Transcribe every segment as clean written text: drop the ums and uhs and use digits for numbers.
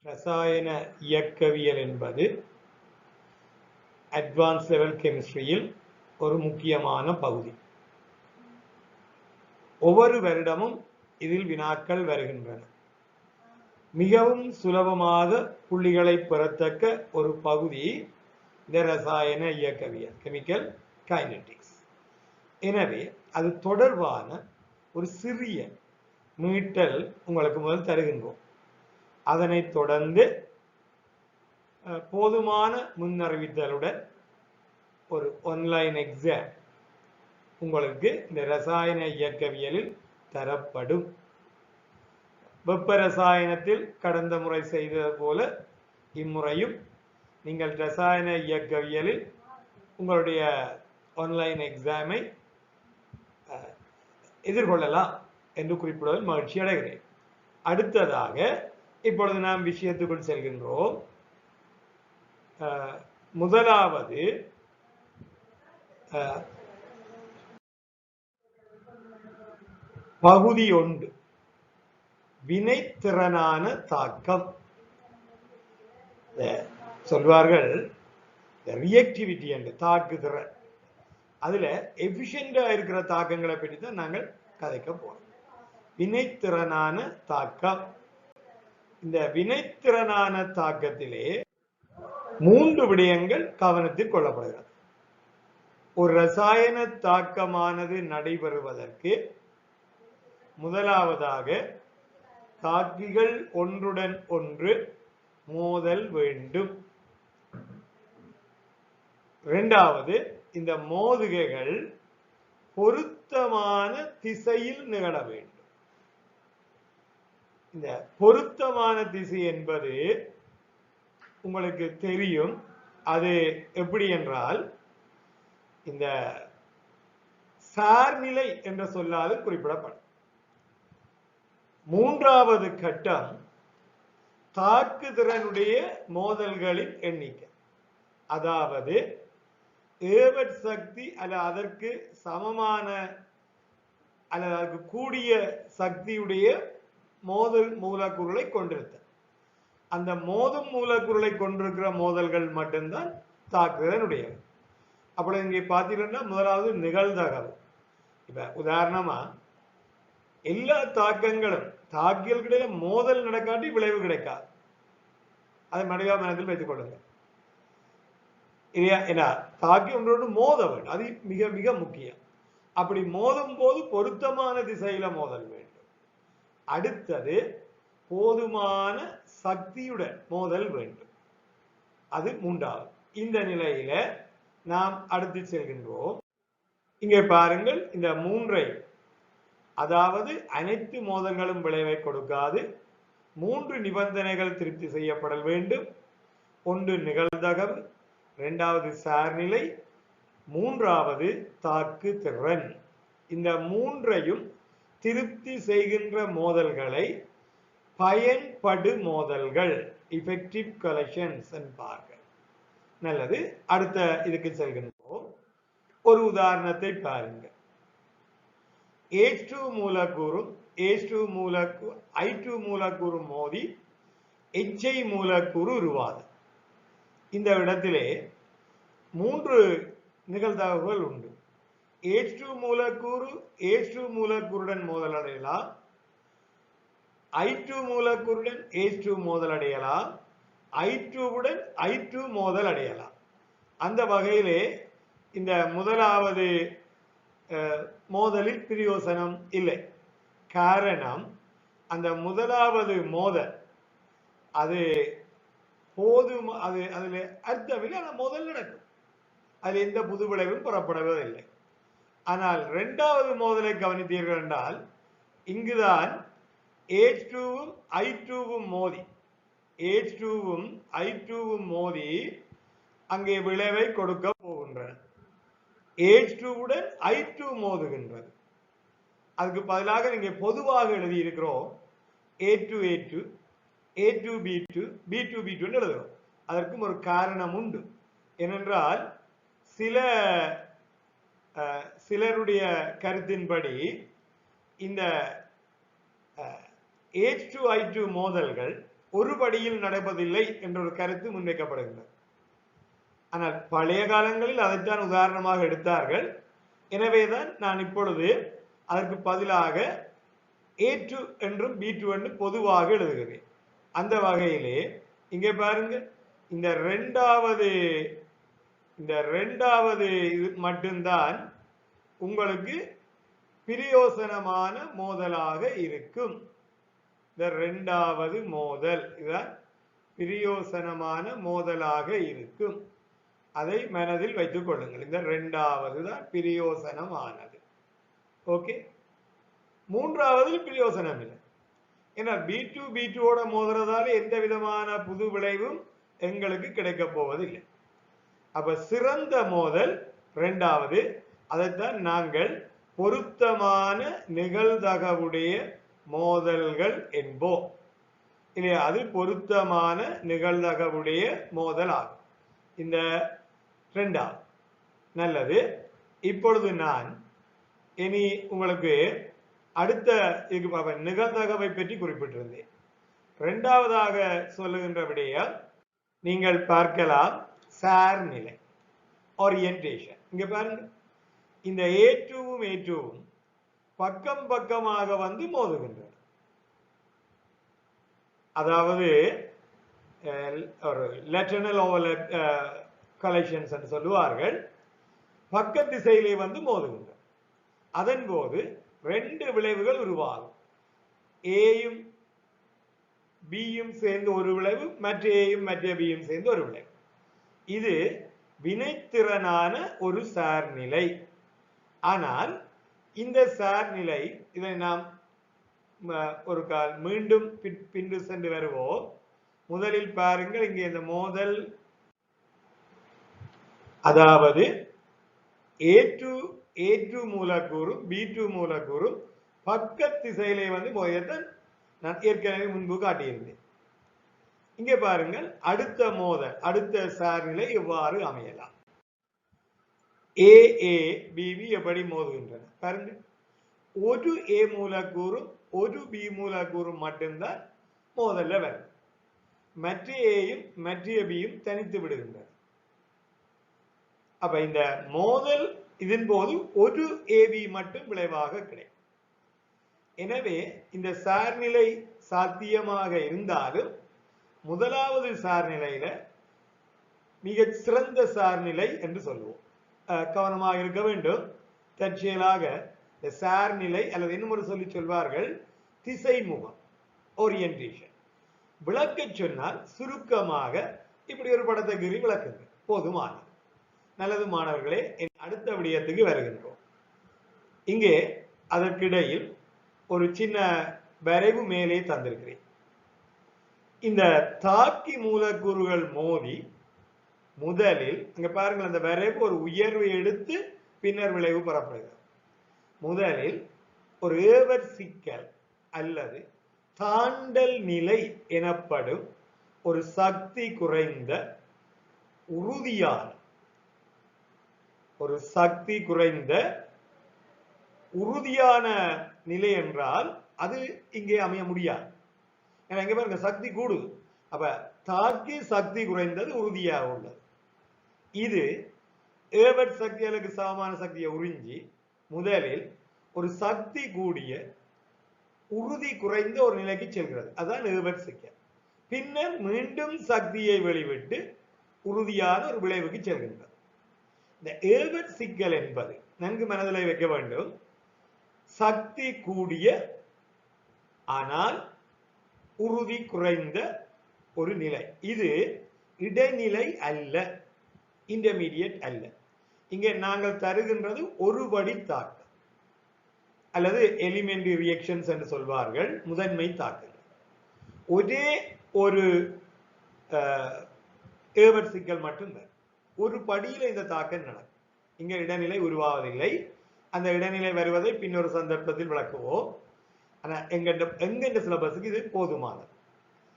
ரசாயன இயக்கவியல் என்பது அட்வான்ஸ் லெவல் கெமிஸ்ட்ரியில் ஒரு முக்கியமான பகுதி. ஒவ்வொரு வருடமும் இதில் வினாக்கள் வருகின்றன. மிகவும் சுலபமாக புள்ளிகளை பெறத்தக்க ஒரு பகுதி இந்த ரசாயன இயக்கவியல், கெமிக்கல் கைனடிக்ஸ். எனவே அது தொடர்பான ஒரு சிறிய மீட்டல் உங்களுக்கு முதல் தருகின்றோம். அதனைத் தொடர்ந்து போதுமான முன்னறிவித்தலுடன் ஒரு ஆன்லைன் எக்ஸாம் உங்களுக்கு இந்த ரசாயன இயக்கவியலில் தரப்படும். வெப்ப ரசாயனத்தில் கடந்த முறை செய்தது போல இம்முறையும் நீங்கள் ரசாயன இயக்கவியலில் உங்களுடைய ஆன்லைன் எக்ஸாமை எதிர்கொள்ளலாம் என்று குறிப்பிடுவதில் மகிழ்ச்சி அடைகிறேன். அடுத்ததாக இப்பொழுது நாம் விஷயத்துக்குள் செல்கின்றோம். முதலாவது பகுதி 1, வினைத்திறனான தாக்கம். சொல்வார்கள் ரியாக்டிவிட்டி என்று, தாக்குதிறன். அதுல எஃபிஷியண்டா இருக்கிற தாக்கங்களை பற்றி தான் நாங்கள் கதைக்க போறோம். வினைத்திறனான தாக்கம். இந்த வினைத்திறனான தாக்கத்திலே 3 விடயங்கள் கவனத்தில் கொள்ளப்படுகிறது. ஒரு ரசாயன தாக்கமானது நடைபெறுவதற்கு முதலாவதாக தாக்கிகள் ஒன்றுடன் ஒன்று மோதல் வேண்டும். இரண்டாவது, இந்த மோதுகைகள் பொருத்தமான திசையில் நிகழ வேண்டும். இந்த பொருத்தமான திசை என்பது உங்களுக்கு தெரியும். அது எப்படி என்றால், இந்த சார்நிலை என்ற சொல்லால் குறிப்பிடப்படும். மூன்றாவது கட்டம் தாக்குதிறனுடைய மோதல்களின் எண்ணிக்கை. அதாவது ஏவற் சக்தி அல்லது அதற்கு சமமான அல்லது அதற்கு கூடிய சக்தியுடைய மோதல் மூலக்கூறுகளை கொண்டிருத்த. அந்த மோதும் மூலக்கூறுகளை கொண்டிருக்கிற மோதல்கள் மட்டும்தான் தாக்குதலுடைய. அப்படி இங்கே பார்த்தீங்கன்னா முதலாவது நிகழ்தகவு. இப்ப உதாரணமா எல்லா தாக்கங்களும் தாக்கியல்கிடையே மோதல் நடக்காட்டி விளைவு கிடைக்காது. அதை மனதில் வைத்துக் கொள்ளுங்க. தாக்கி ஒன்றோடு மோத வேண்டும். அது மிக மிக முக்கியம். அப்படி மோதும் போது பொருத்தமான திசையில மோதல் வேண்டும். அடுத்தது போதுமான சக்தியுடன் மோதல் வேண்டும். அது மூன்றாவது. இந்த நிலையில நாம் அடுத்து செல்கின்றோம். இங்கே பாருங்கள், இந்த 3ஐ, அதாவது அனைத்து மோதல்களும் விளைவை கொடுக்காது. 3 நிபந்தனைகள் திருப்தி செய்யப்படல் வேண்டும். ஒன்று நிகழ்தகவு, இரண்டாவது சார்நிலை, மூன்றாவது தாக்கு திறன். இந்த 3ஐயும் திருப்தி செய்கின்ற மோதல்களை பயன்படு மோதல்கள், எஃபெக்டிவ் கொலிஷன்ஸ் என்பார்கள். நல்லது. அடுத்த இதுக்கு செல்கின்றோம். ஒரு உதாரணத்தை பாருங்கள். H2 மூலக்கூறும் I2 மூலக்கூறு மோதி HI மூலக்கூறு உருவாது. இந்த இடத்திலே 3 நிகழ்தகவுகள் உண்டு. H2 மூலக்கூறுடன் மோதல் அடையலாம். I2 மூலக்கூறுடன் H2 மோதல் அடையலாம். I2 மோதல் அடையலாம். அந்த வகையிலே இந்த முதலாவது மோதலில் பிரயோசனம் இல்லை. காரணம், அந்த முதலாவது மோதல் அது போதும், அதுல அர்த்தமில்லை. அந்த மோதல் நடக்கும். அது எந்த புது விளைவும் புறப்படுவதில்லை. ஆனால் இரண்டாவது மோதலை கவனித்தீர்கள் என்றால், இங்குதான் H2வும் I2வும் மோதி அங்கே விளைவை கொடுக்க போகின்றன. H2உடன் I2 மோதுகின்றது. அதுக்கு பதிலாக நீங்க பொதுவாக எழுதி இருக்கிறோம் A2A2, A2B2, B2B2 எழுதுகிறோம். அதற்கும் ஒரு காரணம் உண்டு. ஏனென்றால் சிலருடைய கருத்தின்படி இந்த H2I2 மோதல்கள் ஒரு படியில் நடப்பதில்லை என்ற ஒரு கருத்து முன்வைக்கப்படுகின்றது. ஆனால் பழைய காலங்களில் அதைத்தான் உதாரணமாக எடுத்தார்கள். எனவேதான் நான் இப்பொழுது அதற்கு பதிலாக A2 என்றும் B2 என்றும் பொதுவாக எழுதுகிறேன். அந்த வகையிலே இங்கே பாருங்க, இந்த இரண்டாவது இது மட்டும்தான் உங்களுக்கு பிரயோசனமான மோதலாக இருக்கும். இந்த இரண்டாவது மோதல் இதுதான் பிரயோசனமான மோதலாக இருக்கும். அதை மனதில் வைத்துக் கொள்ளுங்கள். இந்த இரண்டாவது தான் பிரயோசனமானது. ஓகே, மூன்றாவது பிரயோசனம் இல்லை. ஏன்னா B2 மோதுறதால எந்த விதமான புது விளைவும் எங்களுக்கு கிடைக்க போவதில்லை. அப்ப சிறந்த மோதல் இரண்டாவது. அதைத்தான் நாங்கள் பொருத்தமான நிகழ்தகவுடைய மோதல்கள் என்போம். இல்லையா? அது பொருத்தமான நிகழ்தகவுடைய மோதல் ஆகும். இந்த இரண்டாவது. நல்லது. இப்பொழுது நான் இனி உங்களுக்கு அடுத்த நிகழ்தகவை பற்றி குறிப்பிட்டிருந்தேன். இரண்டாவதாக சொல்லுகின்ற விடயம் நீங்கள் பார்க்கலாம், சார்நிலை, ஓரியன்டேஷன். இங்க பாருங்க, இந்த A2வும் பக்கம் பக்கமாக வந்து மோதுகின்றன. அதாவது ஒரு லேட்டரல் ஓவர்லேப் கலெக்ஷன்ஸ் என்று சொல்லுவார்கள். பக்க திசையிலே வந்து மோதுகின்றன. அதன் போது ரெண்டு விளைவுகள் உருவாகும். ஏயும் பியும் சேர்ந்து ஒரு விளைவு, மற்ற ஏயும் மற்ற பியும் சேர்ந்து ஒரு விளைவு. இது வினைத்திறனான ஒரு சார்நிலை. ஆனால் இந்த சார்நிலை, இதை நாம் ஒரு கால் மீண்டும் பின்று சென்று வருவோம். முதலில் பாருங்கள், இங்கே இந்த மோதல், அதாவது A2 மூலக்கூறும் B2 மூலக்கூறும் பக்க திசையிலே வந்து மோதியதான் நான் ஏற்கனவே முன்பு காட்டியிருந்தேன். இங்கே பாருங்கள், அடுத்த மோதல், அடுத்த சார்நிலை எவ்வாறு அமையலாம். AA BB எப்படி மோதுகின்றன பாருங்க. ஒரு A மூலக்கூறும் ஒரு B மூலக்கூறும் மட்டும்தான் மோதல்ல வரும். மற்ற ஏயும் மற்ற பியும் தனித்து விடுகின்றன. அப்ப இந்த மோதல் இதன் போது ஒரு AB மட்டும் விளைவாக கிடைக்கும். எனவே இந்த சார்நிலை சாத்தியமாக இருந்தாலும் முதலாவது சார்நிலையில மிக சிறந்த சார்நிலை என்று சொல்லுவோம். கவனமாக இருக்க வேண்டும். தற்செயலாக இந்த சார்நிலை அல்லது இன்னும் சொல்லி சொல்வார்கள் திசைமுகம், ஓரியன்டேஷன். விளக்க சொன்னால் சுருக்கமாக இப்படி ஒரு படத்தை கீறி விளக்குங்க, போதுமானது. நல்லது மாணவர்களே, அடுத்த விடயத்துக்கு வருகின்றோம். இங்கே அதற்கிடையில் ஒரு சின்ன வரைவு மேலே தந்திருக்கிறேன். இந்த தாக்கி மூலக்கூறுகள் மோதி முதலில் அங்க பாருங்கள், அந்த வரைவு ஒரு உயர்வு எடுத்து பின்னர் விளைவு பெறப்படுகிறது. முதலில் ஒரு ஏவர் சிக்கல் அல்லது தாண்டல் நிலை எனப்படும் ஒரு சக்தி குறைந்த உறுதியான நிலை என்றால் அது இங்கே அமைய முடியாது. ஏன்னா இங்க பாருங்க, சக்தி கூடுது. அப்ப தாக்கி சக்தி குறைந்தது உறுதியாக உள்ளது. இது ஏவட் சக்திகளுக்கு சமமான சக்தியை உறிஞ்சி முதலில் ஒரு சக்தி கூடிய உறுதி குறைந்த ஒரு நிலைக்கு செல்கிறது. அதான் ஏவட் சிக்கல். பின்னர் மீண்டும் சக்தியை வெளிவிட்டு உறுதியான ஒரு விளைவுக்கு செல்கின்றது. இந்த ஏவட் சிக்கல் என்பது நன்கு மனதில் வைக்க வேண்டும். சக்தி கூடிய ஆனால் உறுதி குறைந்த ஒரு நிலை. இது இடைநிலை அல்ல, இன்டர்மீடியட் அல்ல. இங்கே நாங்கள் தருகின்றது ஒரு படி தாக்கம் அல்லது எலிமெண்டரி ரியாக்ஷன்ஸ் என்று சொல்வார்கள், முதன்மை தாக்கங்கள். ஒரே ஒரு ஏவட் சிக்கல் மட்டும்தான். ஒரு படியில இந்த தாக்கம் நடக்கும். இங்க இடைநிலை உருவாவதில்லை. அந்த இடைநிலை வருவதை பின்னொரு சந்தர்ப்பத்தில் விளக்குவோம். ஆனா எங்கெண்ட சிலபஸுக்கு இது போதுமானது.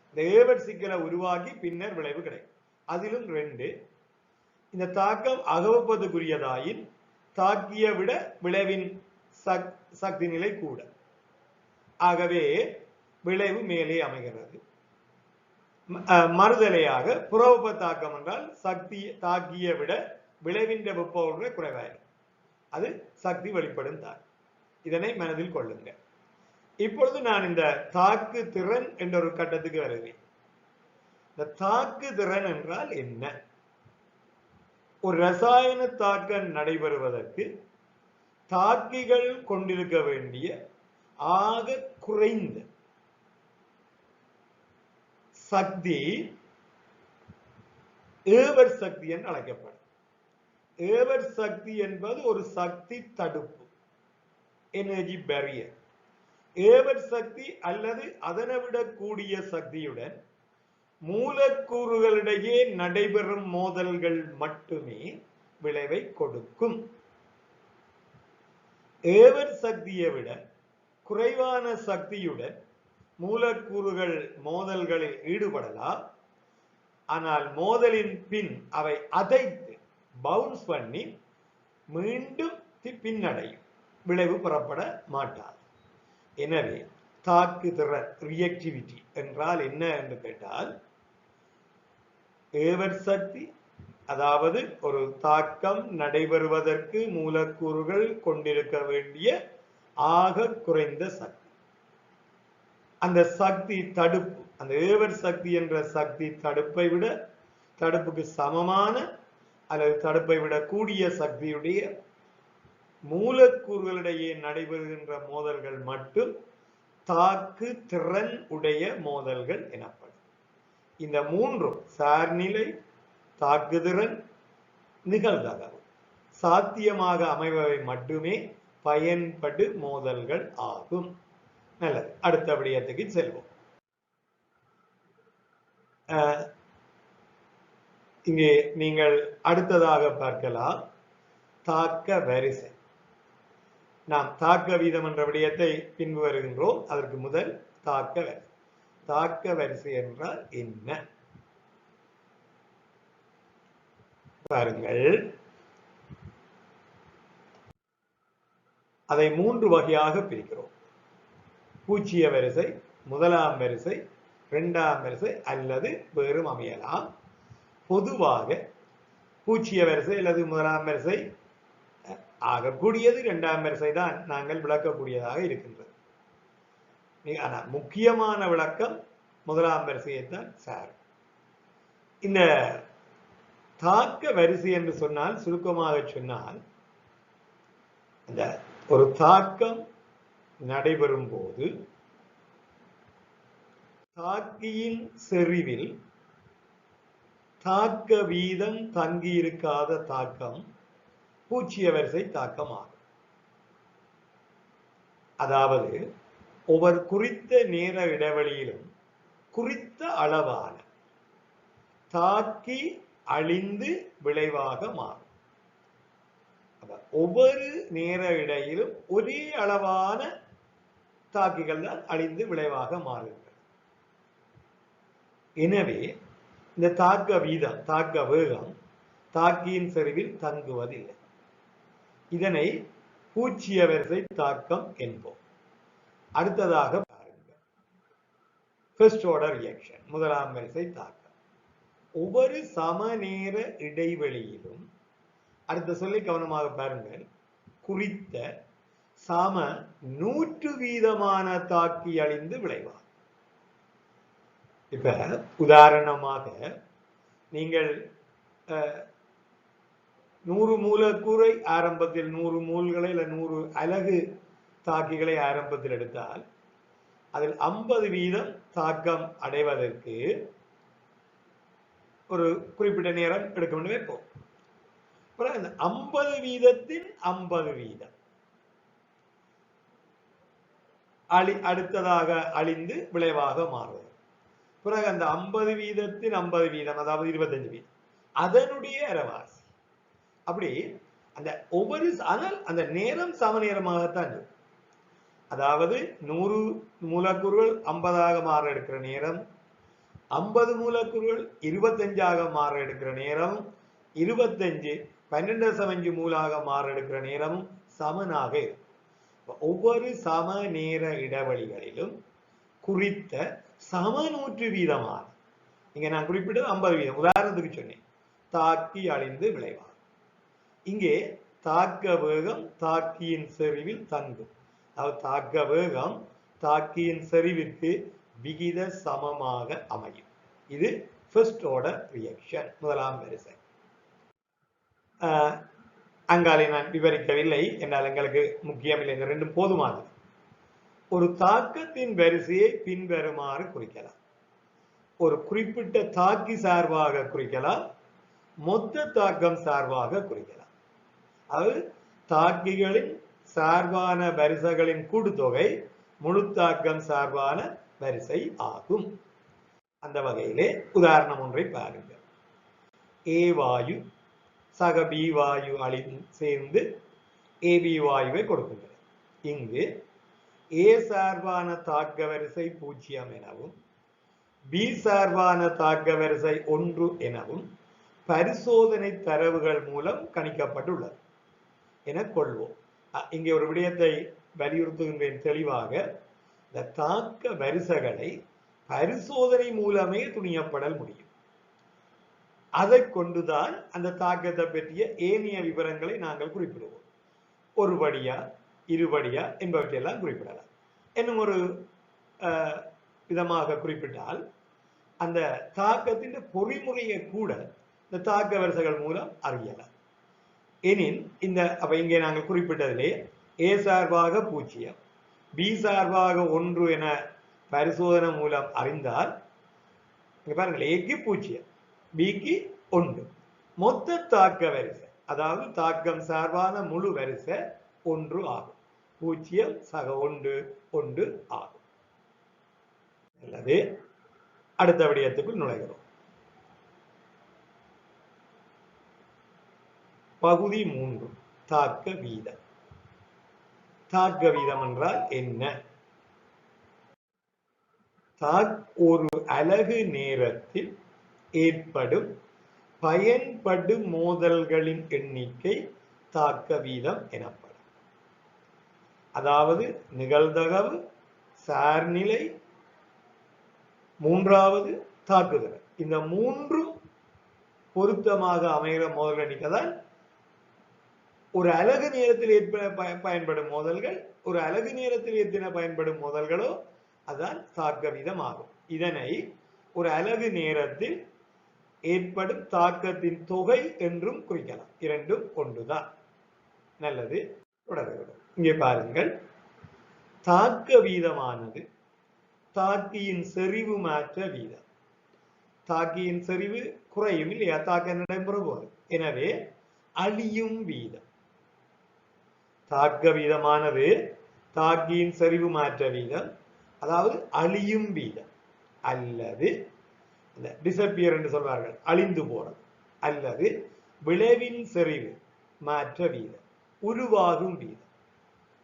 இந்த ஏவட் சிக்கலை உருவாக்கி பின்னர் விளைவு கிடைக்கும். அதிலும் ரெண்டு, இந்த தாக்கம் அகவப்பதுக்குரியதாயின் தாக்கிய விட விளைவின் சக்தி நிலை கூட. ஆகவே விளைவு மேலே அமைகிறது. மறுதலையாக புறவெப்ப தாக்கம் என்றால் சக்தி தாக்கிய விட விளைவின் வெப்ப உணர்வு குறைவாயிருக்கும். அது சக்தி வெளிப்படும் தாக்கம். இதனை மனதில் கொள்ளுங்க. இப்பொழுது நான் இந்த தாக்கு திறன் என்ற ஒரு கட்டத்துக்கு வருவேன். இந்த தாக்கு திறன் என்றால் என்ன? ஒரு ரசாயன தாக்கம் நடைபெறுவதற்கு தாக்கிகள் கொண்டிருக்க வேண்டிய ஆக குறைந்த சக்தி ஏவர் சக்தி என்று அழைக்கப்படும். ஏவர் சக்தி என்பது ஒரு சக்தி தடுப்பு, எனர்ஜி பேரியர். ஏவர் சக்தி அல்லது அதனை விடக்கூடிய சக்தியுடன் மூலக்கூறுகளிடையே நடைபெறும் மோதல்கள் மட்டுமே விளைவை கொடுக்கும். ஏவர் சக்தியை விட குறைவான சக்தியுடன் மூலக்கூறுகள் மோதல்களில் ஈடுபடலாம். ஆனால் மோதலின் பின் அவை அதைத்து பவுன்ஸ் பண்ணி மீண்டும் பின்னடையும், விளைவு பெறப்பட மாட்டாது. எனவே தாக்குதிறன் ரியாக்டிவிட்டி என்றால் என்ன என்று கேட்டால், ஏவர் சக்தி அதாவது ஒரு தாக்கம் நடைபெறுவதற்கு மூலக்கூறுகள் கொண்டிருக்க வேண்டிய ஆக குறைந்த சக்தி. அந்த சக்தி தடுப்பு, அந்த ஏவர் சக்தி என்ற சக்தி தடுப்பை விட தடுப்புக்கு சமமான அல்லது தடுப்பை விட கூடிய சக்தியுடைய மூலக்கூறுகளிடையே நடைபெறுகின்ற மோதல்கள் மட்டும் தாக்கு திறன் உடைய மோதல்கள் எனப்படும். இந்த மூன்றும் சார்நிலை, தாக்குதிறன், நிகழ்தகவு சாத்தியமாக அமைபவை மட்டுமே பயன்படு மோதல்கள் ஆகும். நல்லது, அடுத்த விடயத்துக்கு செல்வோம். இங்கே நீங்கள் அடுத்ததாக பார்க்கலாம் தாக்க வரிசை. நாம் தாக்க வீதம் என்ற விடயத்தை பின்பு வருகின்றோம். அதற்கு முதல் தாக்க வரிசை. தாக்க வரிசை என்றால் என்ன பாருங்கள். அதை மூன்று வகையாக பிரிக்கிறோம். பூச்சிய வரிசை, முதலாம் வரிசை, இரண்டாம் வரிசை அல்லது வேறும் அமையலாம். பொதுவாக பூச்சிய வரிசை அல்லது முதலாம் வரிசை ஆகக்கூடியது இரண்டாம் வரிசை தான் நாங்கள் விளக்கக்கூடியதாக இருக்கின்றது. ஆனால் முக்கியமான விளக்கம் முதலாம் வரிசையைத்தான் சார். இந்த தாக்க வரிசை என்று சொன்னால், சுருக்கமாக சொன்னால், இந்த ஒரு தாக்கம் நடைபெறும் போது தாக்கியின் செறிவில் தாக்க வீதம் தங்கியிருக்காத தாக்கம் பூச்சிய வரிசை தாக்கம் ஆகும். அதாவது ஒவ்வொரு குறித்த நேர இடைவெளியிலும் குறித்த அளவான தாக்கி அழிந்து விளைவாக மாறும். ஒவ்வொரு நேர இடையிலும் ஒரே அளவான தாக்கிகள் தான் அழிந்து விளைவாக மாறுகின்றன. எனவே இந்த தாக்க வீதம், தாக்க வேகம் தாக்கியின் செறிவில் தங்குவதில்லை. இதனை பூச்சிய வரிசை தாக்கம் என்போம். அடுத்ததாக பாருங்கள், ஃபர்ஸ்ட் ஆர்டர் ரியாக்ஷன், முதலாம் வரிசை தாக்கம். ஒவ்வொரு சமநேர இடைவெளியிலும், அடுத்த சொல்லி கவனமாக பாருங்கள், குறித்த சம 100% தாக்கி அழிந்து விளைவாகும். இப்ப உதாரணமாக நீங்கள் 100 மூலக்கூறை ஆரம்பத்தில் 100 மூல்களை இல்ல 100 அலகு தாக்கிகளை ஆரம்பத்தில் எடுத்தால் அதில் 50% தாக்கம் அடைவதற்கு ஒரு குறிப்பிட்ட நேரம் எடுக்க வேண்டும் வைப்போம். 50%-இன் 50% அடுத்ததாக அழிந்து விளைவாக மாறுவது. பிறகு அந்த 50%-இன் 50%, அதாவது 25%, அதனுடைய அரைவாசி. அப்படி அந்த ஒவ்வொரு, ஆனால் அந்த நேரம் சம நேரமாகத்தான் இருக்கும். அதாவது 100 மூலக்கூறுகள் 50ஆக மாற எடுக்கிற நேரம், 50 மூலக்கூறுகள் 25ஆக மாற எடுக்கிற நேரம், 25 12.5 மூலாக மாற எடுக்கிற நேரமும் சமனாக இருக்கும். ஒவ்வொரு சம நேர இடைவெளிகளிலும் குறித்த சம 100% இங்க நான் குறிப்பிட்டது 50%. உதாரணத்துக்கு சொன்னேன், தாக்கி அழிந்து விளைவாகும். இங்கே தாக்க வேகம் தாக்கியின் செறிவில் தங்கும். அதாவது தாக்க வேகம் தாக்கியின் செறிவிற்கு விகித சமமாக அமையும். இது ஃபர்ஸ்ட் ஆர்டர் ரியாக்ஷன், முதலாம் வரிசை. அங்காலே நான் விவரிக்கவில்லை என்றால் எங்களுக்கு முக்கியமில்லை, இந்த ரெண்டும் போதுமானது. ஒரு தாக்கத்தின் வரிசையை பின்வருமாறு குறிக்கலாம். ஒரு குறிப்பிட்ட தாக்கி சார்பாக குறிக்கலாம், மொத்த தாக்கம் சார்பாக குறிக்கலாம். அதாவது தாக்கிகளின் சார்பான வரிசைகளின் கூட்டுத்தொகை முழு தாக்கம் சார்பான வரிசை ஆகும். அந்த வகையிலே உதாரணம் ஒன்றை பாருங்கள். ஏ வாயு சக பி வாயு சேர்ந்து ஏபி வாயுவை கொடுக்கின்றன. இங்கு ஏ சார்பான தாக்க வரிசை 0 எனவும் பி சார்பான தாக்க வரிசை 1 எனவும் பரிசோதனை தரவுகள் மூலம் கணிக்கப்பட்டுள்ளது என கொள்வோம். இங்கே ஒரு விடயத்தை வலியுறுத்துகின்றேன் தெளிவாக. இந்த தாக்க வரிசைகளை பரிசோதனை மூலமே துணியப்படல் முடியும். அதை கொண்டுதான் அந்த தாக்கத்தை பற்றிய ஏனைய விவரங்களை நாங்கள் குறிப்பிடுவோம். ஒரு படியா இருபடியா என்பவற்றையெல்லாம் குறிப்பிடலாம். இன்னும் ஒரு விதமாக குறிப்பிட்டால் அந்த தாக்கத்தின் பொறிமுறையை கூட இந்த தாக்க வரிசைகள் மூலம் அறியலாம். எனின் இந்த அப்ப இங்கே நாங்கள் குறிப்பிட்டதிலே ஏ சார்பாக 0 பி சார்பாக 1 என பரிசோதனை மூலம் அறிந்தால் இங்க பாருங்கள், ஏக்கு 0 பிக்கு 1 மொத்த தாக்க வரிசை, அதாவது தாக்கம் சார்பான முழு வரிசை 1 ஆகும். 0 சக 1 1 ஆகும். அல்லது அடுத்த விடயத்துக்குள் நுழைகிறோம். பகுதி 3, தாக்க வீதம். தாக்க வீதம் என்றால் என்ன? ஒரு அலகு நேரத்தில் ஏற்படும் பயன்படு மோதல்களின் எண்ணிக்கை தாக்க வீதம் எனப்படும். அதாவது நிகழ்தகவு, சார்நிலை, மூன்றாவது தாக்குதல், இந்த மூன்றும் பொருத்தமாக அமைகிற மோதல் எண்ணிக்கை தான் ஒரு அலகு நேரத்தில் பயன்படும் மோதல்கள். ஒரு அலகு நேரத்தில் எத்தனை பயன்படும் மோதல்களோ அதுதான் தாக்க வீதம் ஆகும். இதனை ஒரு அலகு நேரத்தில் ஏற்படும் தாக்கத்தின் தொகை என்றும் குறிக்கலாம். இரண்டும் ஒன்றுதான். நல்லது, தொடர்கிறோம். இங்கே பாருங்கள், தாக்க வீதமானது தாக்கியின் செறிவு மாற்ற வீதம். தாக்கியின் செறிவு குறையும் இல்லையா, தாக்க நடைபெற போது. எனவே அழியும் வீதம். தாக்க வீதமானது தாக்கியின் செறிவு மாற்ற வீதம், அதாவது அழியும் வீதம், அல்லது டிசப்பியர் என்று சொல்வார்கள், அழிந்து போறது, அல்லது விளைவின் செறிவு மாற்ற வீதம், உருவாகும் வீதம்,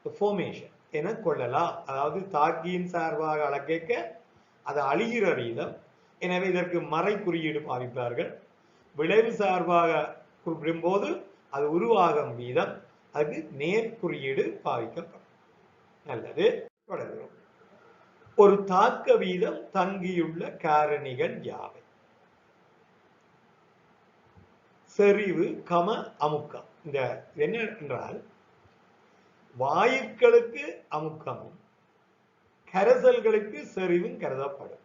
ஃபார்மேஷன் என கொள்ளலாம். அதாவது தாக்கியின் சார்பாக அளக்க அது அழிகிற வீதம், எனவே இதற்கு மறை குறியீடு பாவிப்பார்கள். விளைவு சார்பாக குறிப்பிடும் போது அது உருவாகும் வீதம், அது நேர் குறியீடு பாவிக்கப்படும். நல்லது, தொடர்கிறோம். ஒரு தாக்க வீதம் தங்கியுள்ள காரணிகள் யாவை? செறிவு கம அமுக்கம். இந்த என்ன என்றால், வாயுக்களுக்கு அமுக்கமும் கரைசல்களுக்கு செறிவும் கருதப்படும்.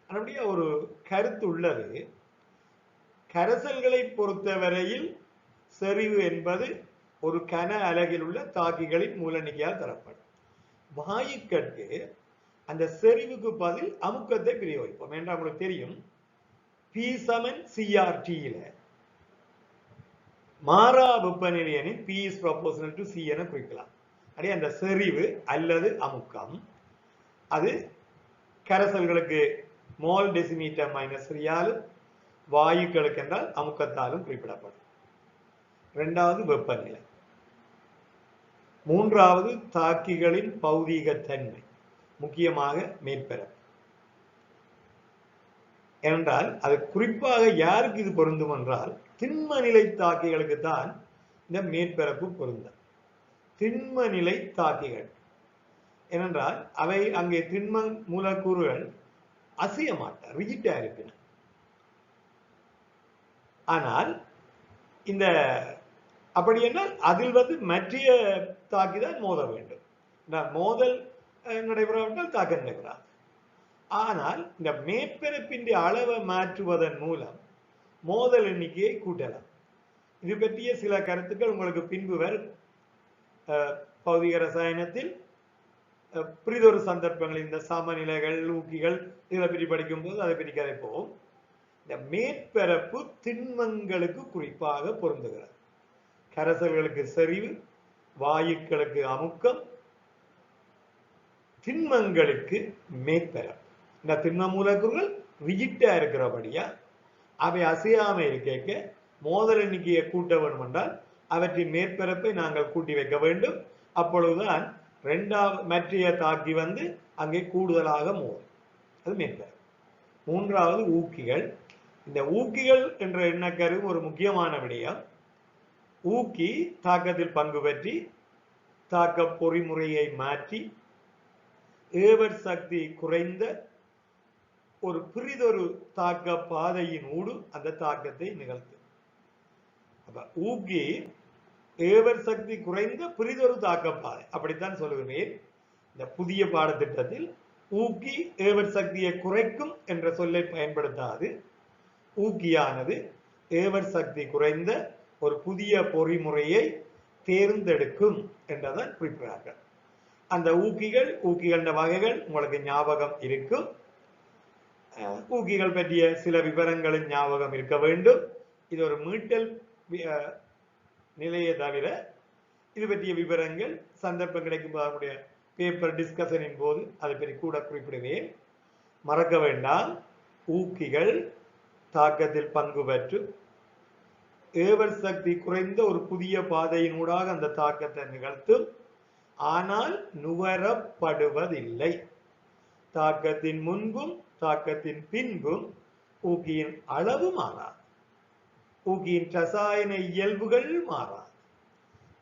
அதனுடைய ஒரு கருத்து உள்ளது. கரைசல்களை பொறுத்தவரையில் செறிவு என்பது ஒரு கன அலகில் உள்ள தாக்கிகளின் மூலநிலையால் தரப்படும். வாயுக்களுக்கு அந்த செறிவுக்கு பதில் அமுக்கத்தை பிரயோகிப்போம். என்றால் உங்களுக்கு தெரியும், P(CRT) மாறா வெப்பநிலையெனில் P is proportional to C என குறிக்கலாம். அதே அந்த செறிவு அல்லது அமுக்கம் அது கரைசல்களுக்கு மோல் டெசிமீட்டர் -3 வாயுக்களுக்கு என்றால் அமுக்கத்தாலும் குறிப்பிடப்படும். இரண்டாவது வெப்பநிலை. மூன்றாவது தாக்கிகளின் பௌதீக தன்மை, முக்கியமாக மேற்பரப்பு. என்றால் அது குறிப்பாக யாருக்கு இது பொருந்தும் என்றால், திண்ம நிலை தாக்கிகளுக்கு தான் இந்த மேற்பரப்பு பொருந்தும். திண்ம நிலை தாக்கிகள் ஏனென்றால் அவை அங்கே திண்ம மூலக்கூறுகள் அசைய மாட்டார், ரிஜிட்டா இருக்கின்றன. ஆனால் இந்த அப்படி என்றால் அதில் மற்றிய தாக்கிதான் மோத வேண்டும். மோதல் நடைபெறாவிட்டால் தாக்கம் நடைபெறாது. ஆனால் இந்த மேற்பரப்பின் அளவை மாற்றுவதன் மூலம் மோதல் எண்ணிக்கையை கூட்டலாம். இது பற்றிய சில கருத்துக்கள் உங்களுக்கு பின்பு வரும். பௌதிக ரசாயனத்தில் பிரிதொரு சந்தர்ப்பங்கள் இந்த சமநிலைகள் ஊக்கிகள் இதை பற்றி படிக்கும் போது அதை பற்றி கதைப்போம். இந்த மேற்பரப்பு திண்மங்களுக்கு குறிப்பாக பொருந்துகிறது. கரைசல்களுக்கு செறிவு, வாயுக்களுக்கு அமுக்கம், திண்மங்களுக்கு மேற்பரப்பு. இந்த திண்ம மூலக்கூறுகள் ரிஜிட்டா இருக்கிறபடியா அவை அசையாம இருக்க மோதல் எண்ணிக்கையை கூட்ட வேண்டும் என்றால் அவற்றின் மேற்பரப்பை நாங்கள் கூட்டி வைக்க வேண்டும். அப்பொழுதுதான் மற்றைய தாக்கி அங்கே கூடுதலாக மோதும். அது மேற்பரப்பு. மூன்றாவது ஊக்கிகள். இந்த ஊக்கிகள் என்ற எண்ணக்கரு ஒரு முக்கியமான விடயம். ஊக்கி தாக்கத்தில் பங்கு பெற்றி தாக்க பொறிமுறையை மாற்றி ஏவர் சக்தி குறைந்த ஒரு பிரிதொரு தாக்க பாதையின் ஊடு அந்த தாக்கத்தை நிகழ்த்தும். அப்ப ஊக்கி ஏவர் சக்தி குறைந்த பிரிதொரு தாக்க பாதை, அப்படித்தான் சொல்லுகிறேன். இந்த புதிய பாடத்திட்டத்தில் ஊக்கி ஏவர் சக்தியை குறைக்கும் என்ற சொல்லை பயன்படுத்தாது. ஊக்கியானது ஏவர் சக்தி குறைந்த ஒரு புதிய பொறிமுறையை தேர்ந்தெடுக்கும் என்றதான் குறிப்பிடுகிறார்கள். அந்த ஊக்கிகள் வகைகள் உங்களுக்கு ஞாபகம் இருக்கும். ஊக்கிகள் பற்றிய சில விவரங்களின் ஞாபகம் இருக்க வேண்டும். இது ஒரு மீட்டல் நிலையை தவிர இது பற்றிய விவரங்கள் சந்தர்ப்பம் கிடைக்கும் அதனுடைய பேப்பர் டிஸ்கஷனின் போது அதை பற்றி கூட குறிப்பிடுவேன். மறக்க வேண்டாம், ஊக்கிகள் தாக்கத்தில் பங்கு பெற்று ஏவர் சக்தி குறைந்த ஒரு புதிய பாதையினூடாக அந்த தாக்கத்தை நிகழ்த்தும். ஆனால் நுகரப்படுவதில்லை. தாக்கத்தின் முன்பும் தாக்கத்தின் பின்பும் ஊக்கியின் அளவு மாறாது. ஊக்கியின் ரசாயன இயல்புகள் மாறாது.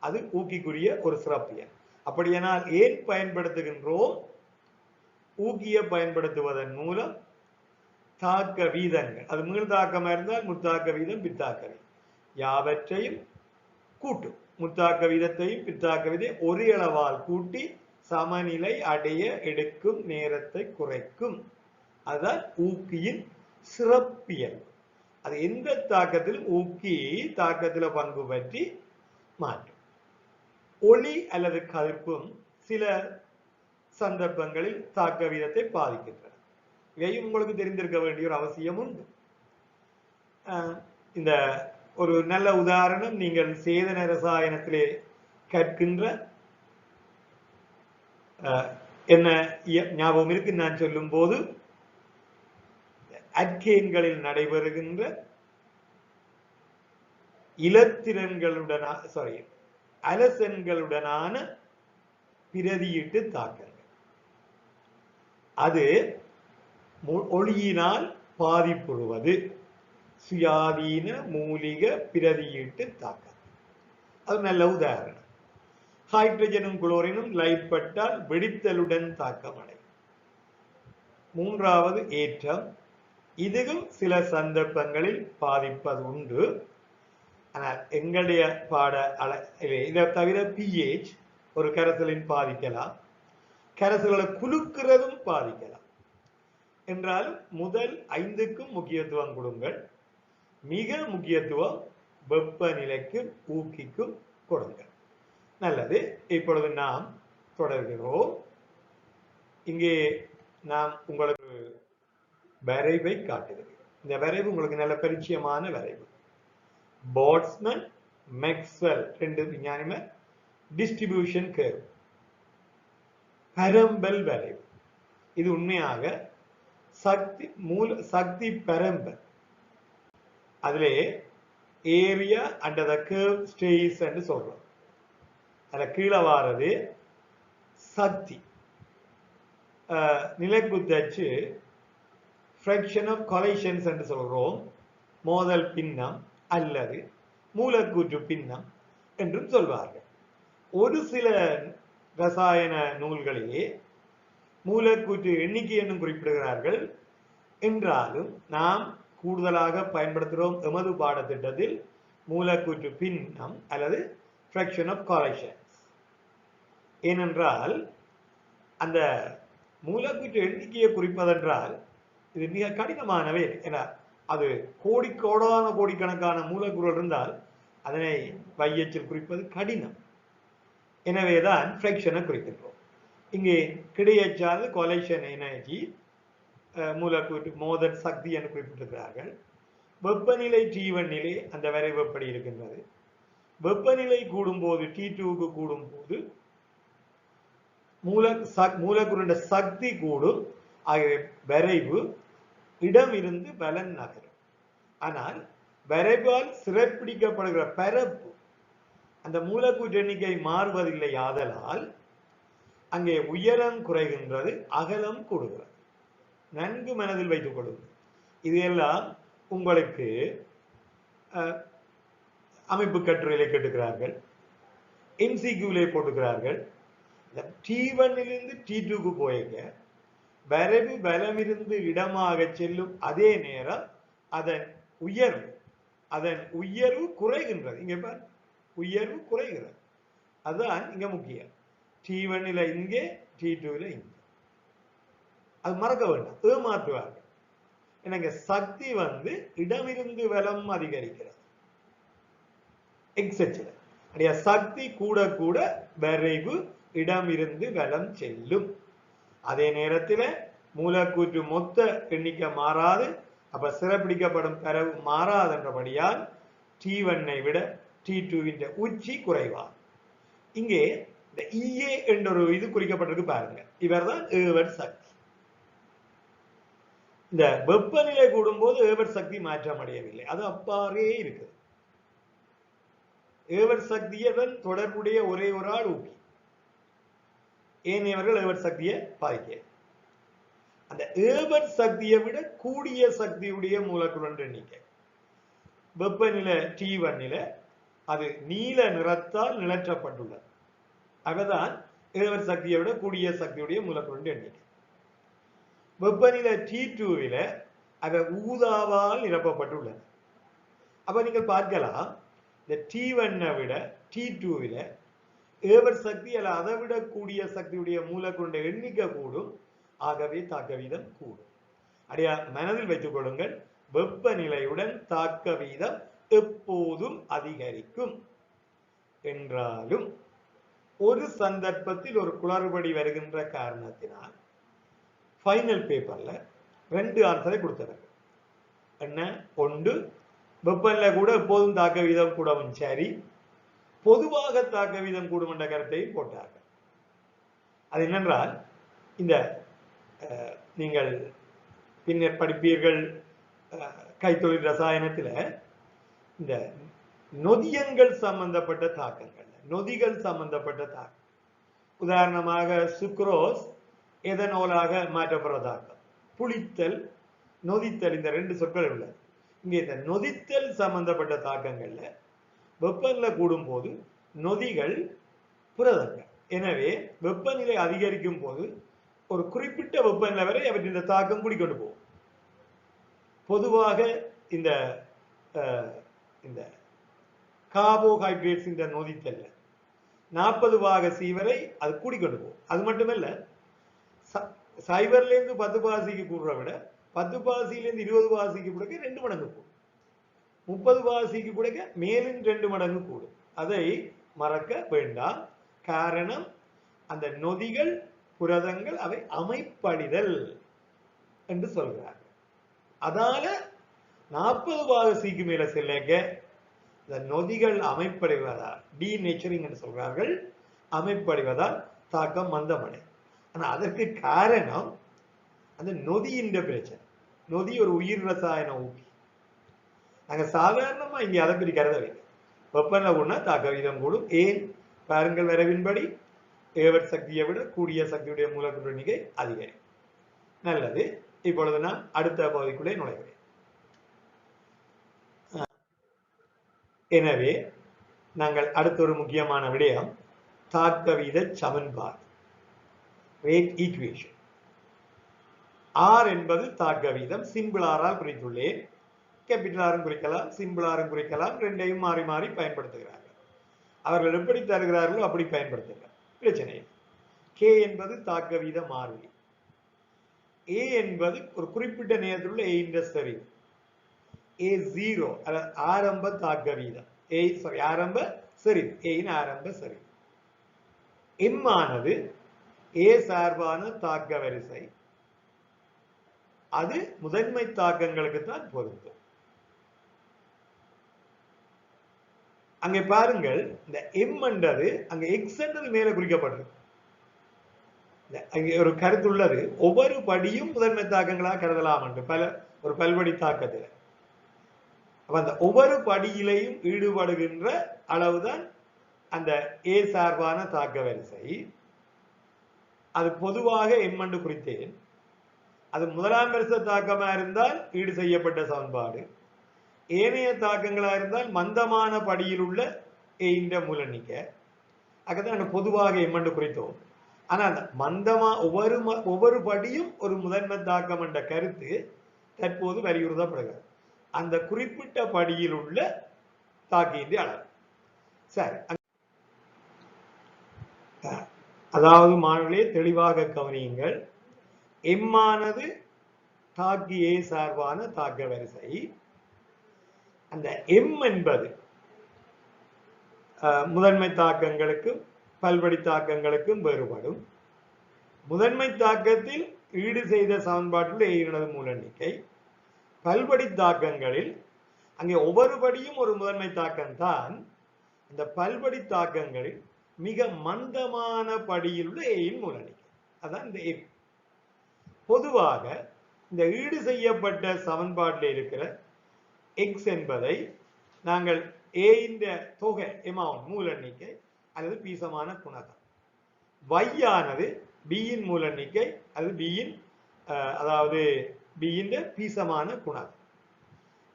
அது ஊக்கிக்குரிய ஒரு சிறப்பியல். அப்படியானால் ஏன் பயன்படுத்துகின்றோம்? ஊக்கியை பயன்படுத்துவதன் மூலம் தாக்க வீதங்கள், அது மீள்தாக்கமா இருந்தால் முத்தாக்க வீதம் பித்தாக்க வீதம் யாவற்றையும் கூட்டும். முத்தாக்க வீதத்தையும் பித்தாக்க வீதம் ஒரு அளவால் கூட்டி சமநிலை அடைய எடுக்கும் நேரத்தை குறைக்கும். அதுதான் ஊக்கியின் சிறப்பியல். அது எந்த தாக்கத்தில் ஊக்கி தாக்கத்தில் பங்கு பற்றி மாற்றும். ஒளி அல்லது கதிர்ப்பும் சில சந்தர்ப்பங்களில் தாக்க வீதத்தை பாதிக்கின்றன. இதையும் உங்களுக்கு தெரிந்திருக்க வேண்டிய ஒரு அவசியம் உண்டு. இந்த ஒரு நல்ல உதாரணம், நீங்கள் சேதன ரசாயனத்திலே கற்கின்ற என்ன ஞாபகம் இருக்கு நான் சொல்லும் போது, அல்கேன்களில் நடைபெறுகின்ற அலசன்களுடனான பிரதியீட்டு தாக்கங்கள், அது ஒளியினால் பாதிப்படுவது சுயாதீன மூலிக பிரதியீட்டு தாக்கம். அது நல்ல உதாரணம். ஹைட்ரஜனும் குளோரினும் லைட் பட்டால் வெடித்தலுடன் தாக்கம் அடையும். மூன்றாவது ஏற்றம். இதுவும் சில சந்தர்ப்பங்களில் பாதிப்பது உண்டு. ஆனால் எங்களுடைய இதை தவிர pH ஒரு கரைசலின் பாதிக்கலாம். கரைசல்களை குலுக்கிறதும் பாதிக்கலாம். என்றாலும் முதல் 5க்கும் முக்கியத்துவம் கொடுங்கள். மிக முக்கியத்துவம் வெப்பநிலைக்கும் ஊக்கிக்கும் கொடுங்கள். நல்லது. இப்பொழுது நாம் தொடர்கிறோம். இங்கே நாம் உங்களுக்கு வரைவை காட்டுகிறேன். இந்த வரைவு உங்களுக்கு நல்ல பரிச்சயமான வரைவு. போல்ட்ஸ்மேன் மேக்ஸ்வெல் 2 விஞ்ஞானிகள் டிஸ்ட்ரிபியூஷன் கர்வ், பரம்பல் வரைவு. இது உண்மையாக சக்தி பரம்பல். அதிலே area under the curve stay என்று சொல்றோம். அதுல கீழே வாரது சக்தி. நிலைக்குத்தச்சு ஃப்ராக்ஷன் ஆஃப் கொலைஷன்ஸ் என்று சொல்றோம். மோதல் பின்னம் அல்லது மூலக்கூற்று பின்னம் என்றும் சொல்வார்கள். ஒரு சில ரசாயன நூல்களிலே மூலக்கூற்று எண்ணிக்கை என்னும் குறிப்பிடுகிறார்கள். என்றாலும் நாம் கூடுதலாக பயன்படுத்துகிறோம் எமது பாடத்திட்டத்தில் மூலக்கூற்று பின்னம் அல்லது fraction of collisions. ஏனென்றால் அந்த மூலக்கூற்று எண்ணிக்கையை குறிப்பதென்றால் இது மிக கடினமானவே. ஏன்னா அது கோடிக்கணக்கான மூலக்கூறுகள் இருந்தால் அதனை வையச்சில் குறிப்பது கடினம். எனவேதான் ஃப்ராக்ஷனை குறிக்கின்றோம். இங்கே கிடையச்சார்ந்த கொலைஷன் எனர்ஜி மூலக்கூற்று மோதல் சக்தி என்று குறிப்பிட்டிருக்கிறார்கள். வெப்பநிலை T1 நிலை அந்த வரைவு எப்படி இருக்கின்றது. வெப்பநிலை கூடும்போது T2க்கு கூடும்போது மூலக்கூறின் சக்தி கூடும். ஆகவே வரைவு இடம் இருந்து பலன் நகரும். ஆனால் வரைவால் சிறைப்பிடிக்கப்படுகிற பரப்பு அந்த மூலக்கூற்று எண்ணிக்கை மாறுவதில்லை. ஆதலால் அங்கே உயரம் குறைகின்றது, அகலம் கூடுகிறது. நன்கு மனதில் வைத்துக் கொள்ளுங்கள். இதையெல்லாம் உங்களுக்கு அமைப்பு கட்டுரையிலே கேட்டுக்கிறார்கள், MCQவிலே போட்டுக்கிறார்கள். T1லிருந்து T2க்கு போயிருக்க வரைவு பலமிருந்து இடமாக செல்லும் அதே நேரம் அதன் உயர்வு குறைகின்றது. இங்க பாரு, உயர்வு குறைகிறது. அதுதான் இங்க முக்கியம். T1ல இங்கே, T2ல இங்கே. அது மறக்க வேண்டாம், ஏமாற்றுவார்கள். எனக்கு சக்தி இடமிருந்து வலம் அதிகரிக்கிறது. சக்தி கூட கூட வரைவு இடமிருந்து வலம் செல்லும். அதே நேரத்தில் மூலக்கூற்று மொத்த எண்ணிக்கை மாறாது. அப்ப சிறப்பிடிக்கப்படும் தரவு மாறாதென்றபடியால் T1ஐ விட T2வின் உச்சி குறைவாகும். இங்கே இந்த EA என்ற ஒரு இது குறிக்கப்பட்டிருக்கு பாருங்க. இவர்தான் ஏவர்ட் சக்தி. இந்த வெப்பநிலை கூடும்போது ஏவர்ட் சக்தி மாற்றம் அடையவில்லை, அது அப்பாறே இருக்குது. ஏவர்ட் சக்தியுடன் தொடர்புடைய ஒரே ஒரு ஆள் ஊக்கி. ஏனையவர்கள் ஏவர்ட் சக்தியை பாதிக்க. அந்த ஏவர்ட் சக்தியை விட கூடிய சக்தியுடைய மூலக்கூறு எண்ணிக்கை வெப்பநிலை T1ல அது நீல நிறத்தால் நிலற்றப்பட்டுள்ளது. அதுதான் ஏவர்ட் சக்தியை விட கூடிய சக்தியுடைய மூலக்கூறு எண்ணிக்கை. வெப்பநிலை T2ல அது ஊதாவால் நிரப்பப்பட்டுள்ளது. அப்ப நீங்கள் பார்க்கலாம், இந்த T1ஐ விட T2ல ஏவர்ட் சக்தி அல்ல அதை விட கூடிய சக்தியுடைய மூலக்கூறு எண்ணிக்கை கூடும். ஆகவே தாக்க வீதம் கூடும். அடையா மனதில் வைத்துக் கொள்ளுங்கள், வெப்பநிலையுடன் தாக்க வீதம் எப்போதும் அதிகரிக்கும். என்றாலும் ஒரு சந்தர்ப்பத்தில் ஒரு குளறுபடி வருகின்ற காரணத்தினால் ஃபைனல் பேப்பர்ல 2 ஆன்சரை கொடுத்தார்கள். என்ன? ஒன்று, வெப்பநிலை கூட எப்போதும் தாக்க வீதம் கூடவும் சரி, பொதுவாக தாக்க வீதம் கூடும் என்ற கருத்தையும் போட்டார்கள். அது என்னென்றால், இந்த நீங்கள் பின்னர் படிப்பீர்கள் கைத்தொழில் ரசாயனத்தில் இந்த நொதியங்கள் சம்பந்தப்பட்ட தாக்கங்கள், நொதிகள் சம்பந்தப்பட்ட தாக்கம். உதாரணமாக சுக்ரோஸ் எதனோலாக மாற்றப்படுற தாக்கம், புளித்தல், நொதித்தல், இந்த 2 சொற்கள் உள்ளது. இங்கே இந்த நொதித்தல் சம்பந்தப்பட்ட தாக்கங்கள்ல வெப்பநிலை கூடும் போது நொதிகள் புரதங்கள். எனவே வெப்பநிலை அதிகரிக்கும் போது ஒரு குறிப்பிட்ட வெப்பநிலை வரை அவற்றின் தாக்கம் கூடிக்கொண்டு போகும். பொதுவாக இந்த இந்த கார்போஹைட்ரேட்ஸ் இந்த நொதித்தல்ல 40 பாக C வரை அது கூடிக்கொண்டு போகும். அது மட்டுமல்ல, 0லேருந்து 10 பாசிக்கு கூடுற விட 10 பாசியிலேருந்து 20 பாசிக்கு கூடக்க 2 மடங்கு கூடும். 30 பாசிக்கு கூடக்க மேலும் 2 மடங்கு கூடும். அதை மறக்க வேண்டாம். காரணம், அந்த நொதிகள் புரதங்கள் அவை அமைப்படிதல் என்று சொல்கிறார்கள். அதால 40 பாக Cக்கு மேல செல்லேக்க இந்த நொதிகள் அமைப்படைவதால், டீநேச்சரிங் என்று சொல்கிறார்கள், அமைப்படைவதால் தாக்கம் மந்தமடை. ஆனா அதற்கு காரணம் அந்த நொதியின் பிரச்சனை. நொதி ஒரு உயிர் ரசாயன ஊக்கி. நாங்க சாதாரணமா இங்க அதை பற்றி கருதவில்லை. வெப்பநிலை கூடனா தாக்க வீதம் கூடும். ஏன்? பாருங்கள், வரவின்படி ஏவர்ட் சக்தியை விட கூடிய சக்தியுடைய மூலக்கூறு எண்ணிக்கை அதிகரிக்கும். நல்லது. இப்பொழுது நான் அடுத்த பகுதிக்குள்ளே நுழைகிறேன். எனவே நாங்கள் அடுத்த ஒரு முக்கியமான விடயம் தாக்க வீத சமன்பாடு, ரேட் ஈக்குவேஷன். R என்பது தாக்க வீதம், சிம்பிள் ஆரால் குறித்துள்ளேன். கேபிட்டலாரும் குறிக்கலாம், சிம்பிளாரும் குறிக்கலாம், ரெண்டையும் மாறி மாறி பயன்படுத்துகிறார்கள். அவர்கள் எப்படி தருகிறார்களோ அப்படி பயன்படுத்துகிறார், பிரச்சனை. கே என்பது தாக்க வீத மாறிலி. ஏ என்பது ஒரு குறிப்பிட்ட நேரத்தில் உள்ள ஏ சரிவு. A0 ஆரம்ப தாக்க வீதம், ஆரம்ப சரிவு, ஏயின் ஆரம்ப சரிவு. எம் ஆனது ஏ சார்பான தாக்க வரிசை, அது முதன்மை தாக்கங்களுக்கு தான் பொருந்தும். அங்கே பாருங்கள், இந்த எம் என்றது அங்க எக்ஸ் என்றது மேல குறிக்கப்பட்டது. அங்கே ஒரு கருத்து உள்ளது, ஒவ்வொரு படியும் முதன்மை தாக்கங்களாக கருதலாம் என்று ஒரு பல்வடி தாக்கத்தில். அந்த ஒவ்வொரு படியிலையும் ஈடுபடுகின்ற அளவுதான் அந்த ஏ சார்பான தாக்க வரிசை. அது பொதுவாக எம் என்று குறித்தேன். அது முதலாம் வரிசை தாக்கமா இருந்தால் ஈடு செய்யப்பட்ட சமன்பாடு, ஏனைய தாக்கங்களா இருந்தால் மந்தமான படியில் உள்ள ஏ மூல எண்ணிக்கை. அதுதான் பொதுவாக எம் என்று குறித்தோம். ஆனால் மந்தமா ஒவ்வொரு படியும் ஒரு முதன்மை தாக்கம் என்ற கருத்து தற்போது வலியுறுத்தப்படுகிறது. அந்த குறிப்பிட்ட படியில் உள்ள தாக்கின்ற அளவு. சரி, அதாவது மாணவர்களே தெளிவாக கவனியுங்கள். எம் ஆனது தாக்கி ஏ சார்பான தாக்க வரிசை. அந்த எம் என்பது முதன்மை தாக்கங்களுக்கும் பல்வடி தாக்கங்களுக்கும் வேறுபடும். முதன்மை தாக்கத்தில் ஈடு செய்த சமன்பாட்டில் ஏனது மூல எண்ணிக்கை. பல்வடி தாக்கங்களில் அங்கே ஒவ்வொரு படியும் ஒரு முதன்மை தாக்கம் தான். இந்த பல்வடி தாக்கங்களில் மிக மந்தமான படியில் உள்ள ஏயின் மூல எண்ணிக்கை, அதான் இந்த எம். பொதுவாக இந்த ஈடு செய்யப்பட்ட சமன்பாட்டில் இருக்கிற எக்ஸ் என்பதை நாங்கள் ஏயின் தொகை எமவுண்ட் மூல எண்ணிக்கை அல்லது பீசமான குணகம், y ஆனது பியின் மூல எண்ணிக்கை அல்லது பியின் பீசமான குணகம்.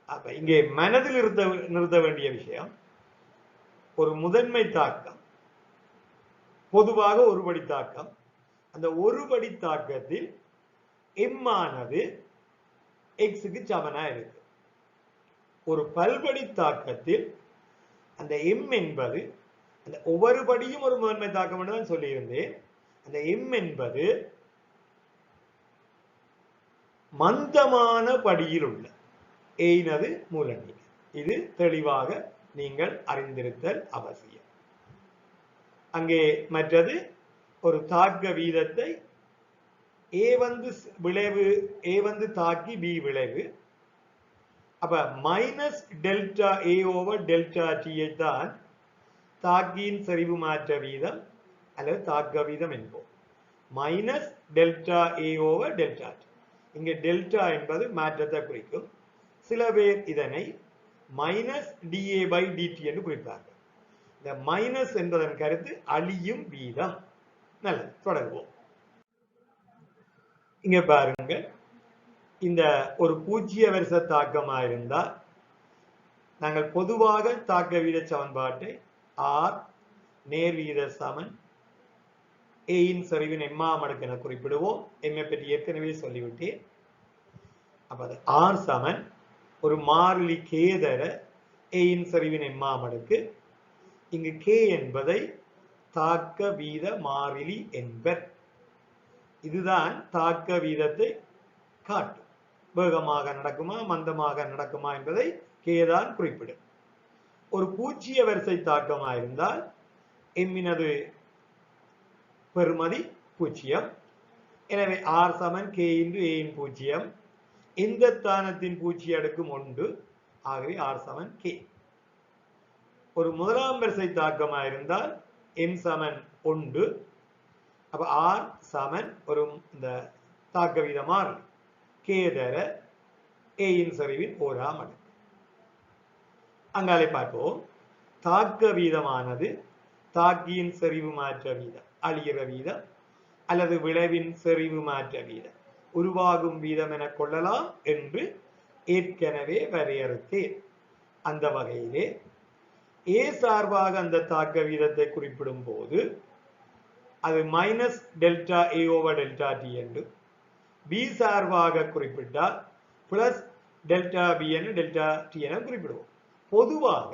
அப்ப இங்கே மனதில் நிறுத்த வேண்டிய விஷயம், ஒரு முதன்மை தாக்கம் பொதுவாக ஒருபடி தாக்கம். அந்த ஒருபடி தாக்கத்தில் எம் ஆனது எக்ஸுக்கு சமனா இருக்கு. ஒரு பல்படி தாக்கத்தில் அந்த எம் என்பது, அந்த ஒவ்வொரு படியும் ஒரு முதன்மை தாக்கம் என்று தான் சொல்லியிருந்தேன். அந்த எம் என்பது மந்தமான படியில் உள்ள ஏனது மூல எண்ணிக்கை. இது தெளிவாக நீங்கள் அறிந்திருத்தல் அவசியம். அங்கே மற்றது ஒரு தாக்க வீதத்தை ஏ வந்து விளைவு, ஏ வந்து தாக்கி பி விளைவு. அப்ப minus delta A over delta D தான் தாக்கியின் செறிவு மாற்ற வீதம் அல்லது தாக்க வீதம் என்போம். Minus delta A over delta D. இங்க டெல்டா என்பது மாற்றத்தை குறிக்கும். சில பேர் இதனை மைனஸ் டிஏ பை டிடி என்று குறிப்பார்கள். இந்த மைனஸ் என்பதன் கருத்து அழியும் வீதம். நல்லது, தொடர்வோம். இங்க பாருங்க, இந்த ஒரு பூஜ்ஜிய வரிசை தாக்கமா இருந்தால் நாங்கள் பொதுவாக தாக்க வீத சமன்பாட்டை ஆர் நேர்வீத சமன் ஏயின் சரிவின் எம்மாம் அடுக்கு என குறிப்பிடுவோம். எம்ஐ பற்றி ஏற்கனவே சொல்லிவிட்டேன். அப்ப அது ஆர் சமன் ஒரு மாறிலி கே தர ஏயின் சரிவின் எம்மாம் அடுக்கு. இங்கு கே என்பதை தாக்க வீத மாறிலி என்பர். இதுதான் தாக்க வீதத்தை காட்டும். வேகமாக நடக்குமா மந்தமாக நடக்குமா என்பதை கேதான் குறிப்பிடும். ஒரு பூஜ்ஜிய வரிசை தாக்கமா இருந்தால் எம்மினது பெறுமதி பூஜ்ஜியம். எனவே ஆர் சமன் கே இன்டு ஏயின் பூஜ்ஜியம். இந்த ஸ்தானத்தின் பூஜ்ஜிய அடுக்கும் 1. ஆகவே ஆர் சமன் கே. ஒரு முதலாம் வரிசை தாக்கமா இருந்தால் எம் சமன் 1. அப்ப ஆர் சமன் ஒரு இந்த தாக்க வீதம் மாறிலி கே தர ஏயின் சரிவின் 1ஆம் அடுக்கு. அங்காலே பார்ப்போம். தாக்க வீதமானது தாக்கியின் செறிவு மாற்ற வீதம், அழிகிற வீதம் அல்லது விளைவின் செறிவு மாற்ற வீதம், உருவாகும் வீதம் என கொள்ளலாம் என்று ஏற்கனவே வரையறுத்தேன். அந்த வகையிலே ஏ சார்பாக அந்த தாக்க வீதத்தை குறிப்பிடும் போது அது minus delta A over delta D என்று, பி சார்பாக குறிப்பிட்டால் பிளஸ் டெல்டா பி என டெல்டா டி என குறிப்பிடுவோம். பொதுவாக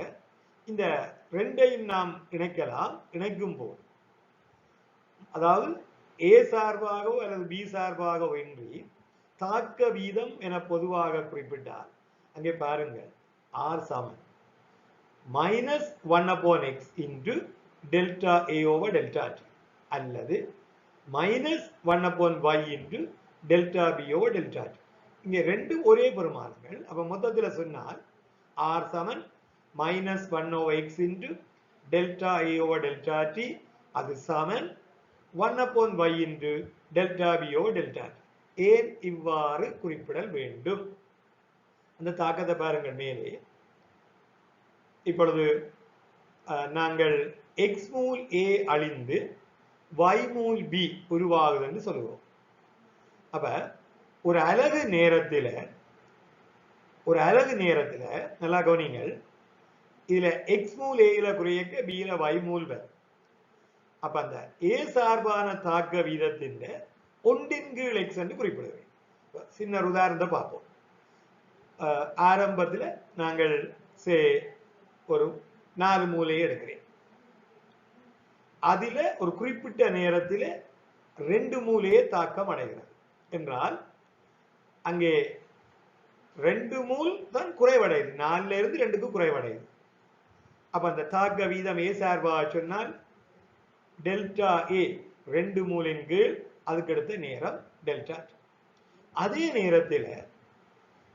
இந்த ரெண்டையும் நாம் இணைக்கும் போது அதாவது ஏ சார்பாகவோ அல்லது பி சார்பாகவோ இன்றி தாக்க வீதம் என பொதுவாக குறிப்பிட்டால் அங்கே பாருங்கள் R Saman -1/x into delta a over delta t அல்லது -1/y into delta b over delta t. இங்கே ரெண்டும் ஒரே பெருமானங்கள். அப்ப மொத்தத்தில் சொன்னால் r Saman -1/x into delta a over delta t அது சமன் 1/y into delta b over delta t. ஏன் இவ்வாறு குறிப்பிடல் வேண்டும்? அந்த தாக்கத்தை பாருங்கள் மேலே. இப்பொழுது நாங்கள் x மூல் a அழிந்து y மூல் b உருவாகுது என்று சொல்லுவோம். அப்ப ஒரு அலகு நேரத்தில் நல்லா கவனிங்கள். இதுல x மூல் a ல குறையக்க b ல y மூல் வரும். அப்ப அந்த a சார்பான தாக்க வீதத்தின் 1/x என்று குறிப்பிடுவேன். சின்ன உதாரணத்தை பார்ப்போம். ஆரம்பத்தில் நாங்கள் ஒரு 4 மூலையை எடுக்கிறேன். அதில ஒரு குறிப்பிட்ட நேரத்தில் 2 மூலையை தாக்கம் அடைகிறது என்றால் அங்கே 2 மூல் தான் குறைவடையுது. 4ல இருந்து 2க்கு குறைவடையுது. அப்ப அந்த தாக்க வீதம் ஏ சார்பாக சொன்னால் டெல்டா ஏ 2 மூலின் கீழ் அதுக்கடுத்த நேரம் டெல்டா. அதே நேரத்தில்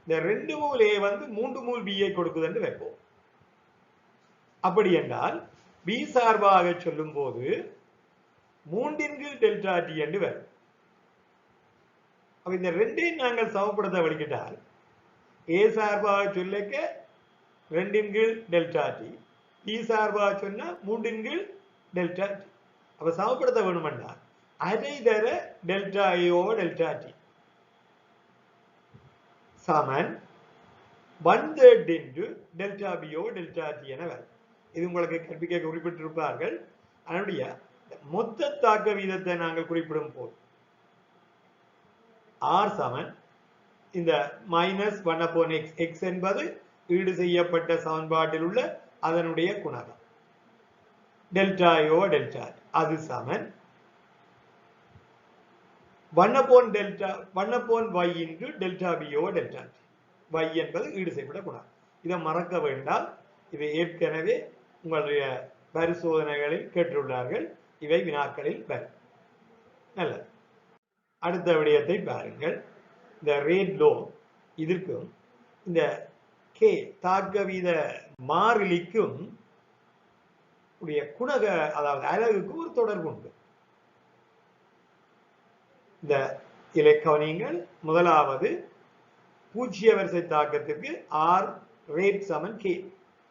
இந்த 2 மூல் ஏ வந்து 3 மூல் பி ஐ கொடுக்குது என்று வைப்போம். அப்படி என்றால் பி சார்பாக சொல்லும் போது 3 டெல்டா டி என்று வரும். அப்ப இந்த ரெண்டையும் நாங்கள் சமப்படுத்த வலிக்கிட்டால் ஏ சார்பாக சொல்லக்க 2 டெல்டா டி, பி சார்பாக சொன்னா 3 டெல்டா டி. அப்ப சமப்படுத்த வேணுமென்றால் அதை தர delta A over delta T சமன் 1/3 into delta B over delta T என வரும். இது உங்களுக்கு கற்பிக்க குறிப்பிட்டிருப்பார்கள். அதனுடைய மொத்த தாக்க வீதத்தை நாங்கள் குறிப்பிடும் போது ஆர் சமன் இந்த -1/x, x என்பது ஈடு செய்யப்பட்ட சமன்பாட்டில் உள்ள அதனுடைய குணகம் டெல்டா ஏ ஓவர் டெல்டா அது சமன் 1/y into delta B over delta T. y என்பது ஈடு செய்யப்பட்ட குணகம். இதை மறக்க வேண்டாம். இதை ஏற்கனவே உங்களுடைய பரிசோதனைகளில் கேட்டுள்ளார்கள். இவை வினாக்களில் வரும். நல்லது. அடுத்த விடயத்தை பாருங்கள். இந்த ரேட் லோ இதற்கும் இந்த கே தாக்க வீத மாறிலிக்கும் உடைய குணக அதாவது அலகுக்கு ஒரு தொடர்பு உண்டு. இந்த இலக்கவனியங்கள் முதலாவது பூஜ்ஜிய வரிசை தாக்கத்திற்கு ஆர் ரேட் சமன் கே,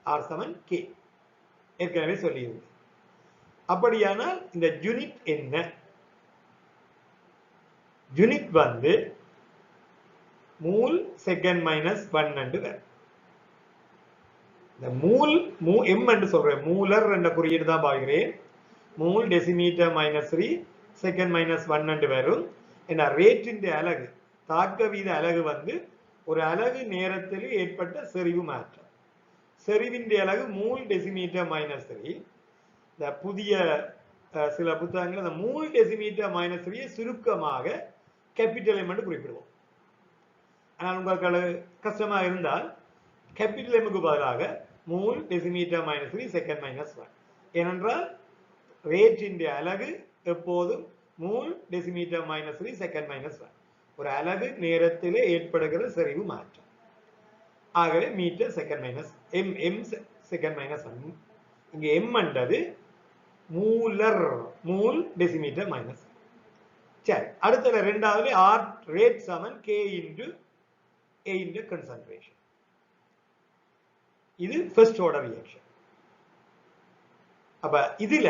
ஆர் சமன் கே ஏற்கனவே சொல்லியிருந்தது. அப்படியானால் இந்த யூனிட் என்ன? யூனிட் வந்து மூல் செகண்ட் -1 என்று வரும். இந்த மூல் எம் என்று சொல்றேன், மூலர் என்ற குறியீடு தான் பார்க்கிறேன். மூல் டெசிமீட்டர் -3 செகண்ட் -1 என்று வரும். ஏன்னா ரேட்டின் அலகு தாக்க வீத அலகு வந்து ஒரு அலகு நேரத்தில் ஏற்பட்ட செறிவு மாற்றம். செறிவின் அலகு மூல் டெசிமீட்டர் -3. இந்த புதிய சில புத்தகங்கள் அந்த மூல் டெசிமீட்டர் -3 சுருக்கமாக கேபிட்டல் எம் என்று குறிப்பிடுவோம். ஆனால் உங்களுக்கு கஷ்டமாக இருந்தால் கேபிட்டல் எம்முக்கு பதிலாக மூல் டெசிமீட்டர் -3 செகண்ட் -1. ஏனென்றால் ரேட்டின் அலகு எப்போதும் மூல் டெசிமீட்டர் -3 செகண்ட் -1. ஒரு அலகு நேரத்தில் ஏற்படுகிற செறிவு மாற்றம். ஆகவே மீட்டர் செகண்ட் எம் செகண்ட் -1. இங்க எம் என்றது மூலர், மூல் டெசிமீட்டர் -. சரி, அடுத்த இரண்டாவது ஆர் ரேட் சமன் கே இன்டு ஏ இன்டு கன்சன்ட்ரேஷன். இது ஃபர்ஸ்ட் ஆர்டர் ரியாக்ஷன். அப்ப இதுல